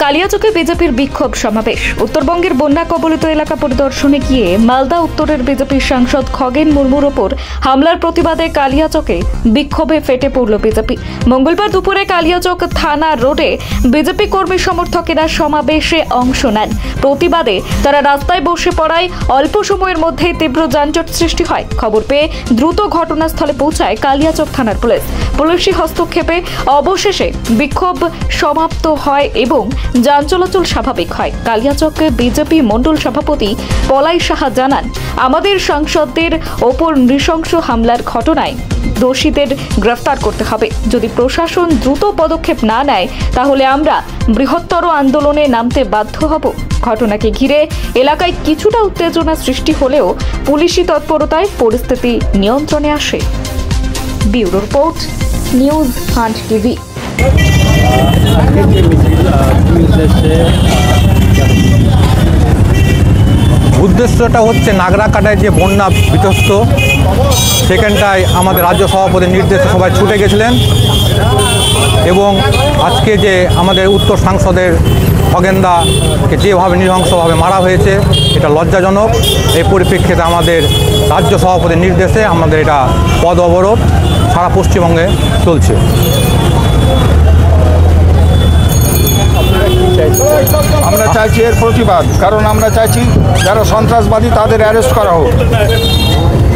কালিয়াচকে বিজেপির বিক্ষোভ সমাবেশ। উত্তরবঙ্গের বন্যা কবলিত এলাকা পরিদর্শনে গিয়ে মালদা উত্তরের বিজেপির সাংসদ খগেন মুর্মুর ওপর হামলার প্রতিবাদে কালিয়াচকে বিক্ষোভে ফেটে পড়ল বিজেপি। মঙ্গলবার দুপুরে কালিয়াচক থানা রোডে বিজেপি কর্মী সমর্থকেরা সমাবেশে অংশ নেন। প্রতিবাদে তারা রাস্তায় বসে পড়ায় অল্প সময়ের মধ্যেই তীব্র যানজট সৃষ্টি হয়। খবর পেয়ে দ্রুত ঘটনাস্থলে পৌঁছায় কালিয়াচক থানার পুলিশ। পুলিশি হস্তক্ষেপে অবশেষে বিক্ষোভ সমাপ্ত হয় এবং যান চলাচল স্বাভাবিক হয়। কালিয়াচকে বিজেপি মণ্ডল সভাপতি পলাই সাহা জানান, আমাদের সাংসদদের ওপর নৃশংস হামলার ঘটনায় দোষীদের গ্রেফতার করতে হবে। যদি প্রশাসন দ্রুত পদক্ষেপ না নেয় তাহলে আমরা বৃহত্তর আন্দোলনে নামতে বাধ্য হব। ঘটনাকে ঘিরে এলাকায় কিছুটা উত্তেজনা সৃষ্টি হলেও পুলিশি তৎপরতায় পরিস্থিতি নিয়ন্ত্রণে আসে। Bureau report, news hunt TV. উদ্দেশ্যটা হচ্ছে নাগরাকাটায় যে বন্যা বিধ্বস্ত, সেখানটায় আমাদের রাজ্য সভাপতির নির্দেশে সবাই ছুটে গেছিলেন এবং আজকে যে আমাদের উত্তর সাংসদের খগেনদাকে যেভাবে নৃশংসভাবে মারা হয়েছে এটা লজ্জাজনক। এই পরিপ্রেক্ষিতে আমাদের রাজ্য সভাপতির নির্দেশে আমাদের এটা পদ অবরোধ সারা পশ্চিমবঙ্গে চলছে। আমরা চাইছি এর প্রতিবাদ, কারণ আমরা চাইছি যারা সন্ত্রাসবাদী তাদের অ্যারেস্ট করা হোক,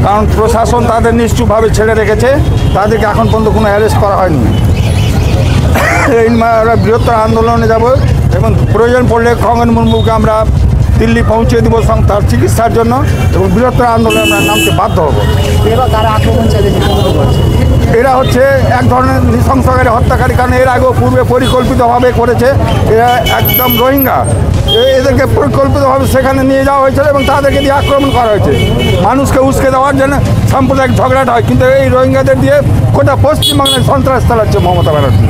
কারণ প্রশাসন তাদের নিশ্চুপভাবে ছেড়ে রেখেছে, তাদেরকে এখন পর্যন্ত কোনো অ্যারেস্ট করা হয়নি। এই আমরা বৃহত্তর আন্দোলনে যাব এবং প্রয়োজন পড়লে খগেন মুর্মুকে আমরা দিল্লি পৌঁছে দেব তার চিকিৎসার জন্য এবং বৃহত্তর আন্দোলনে আমরা নামতে বাধ্য হব। এরা হচ্ছে এক ধরনের নৃশংসকারী হত্যাকারী, কারণ এর আগেও পূর্বে পরিকল্পিতভাবে করেছে। এরা একদম রোহিঙ্গা, এদেরকে পরিকল্পিতভাবে সেখানে নিয়ে যাওয়া হয়েছিল এবং তাদেরকে দিয়ে আক্রমণ করা হয়েছে মানুষকে উস্কে দেওয়ার জন্য। সাম্প্রদায়িক ঝগড়াটা হয়, কিন্তু এই রোহিঙ্গাদের দিয়ে গোটা পশ্চিমবঙ্গের সন্ত্রাস চালাচ্ছে মমতা ব্যানার্জি।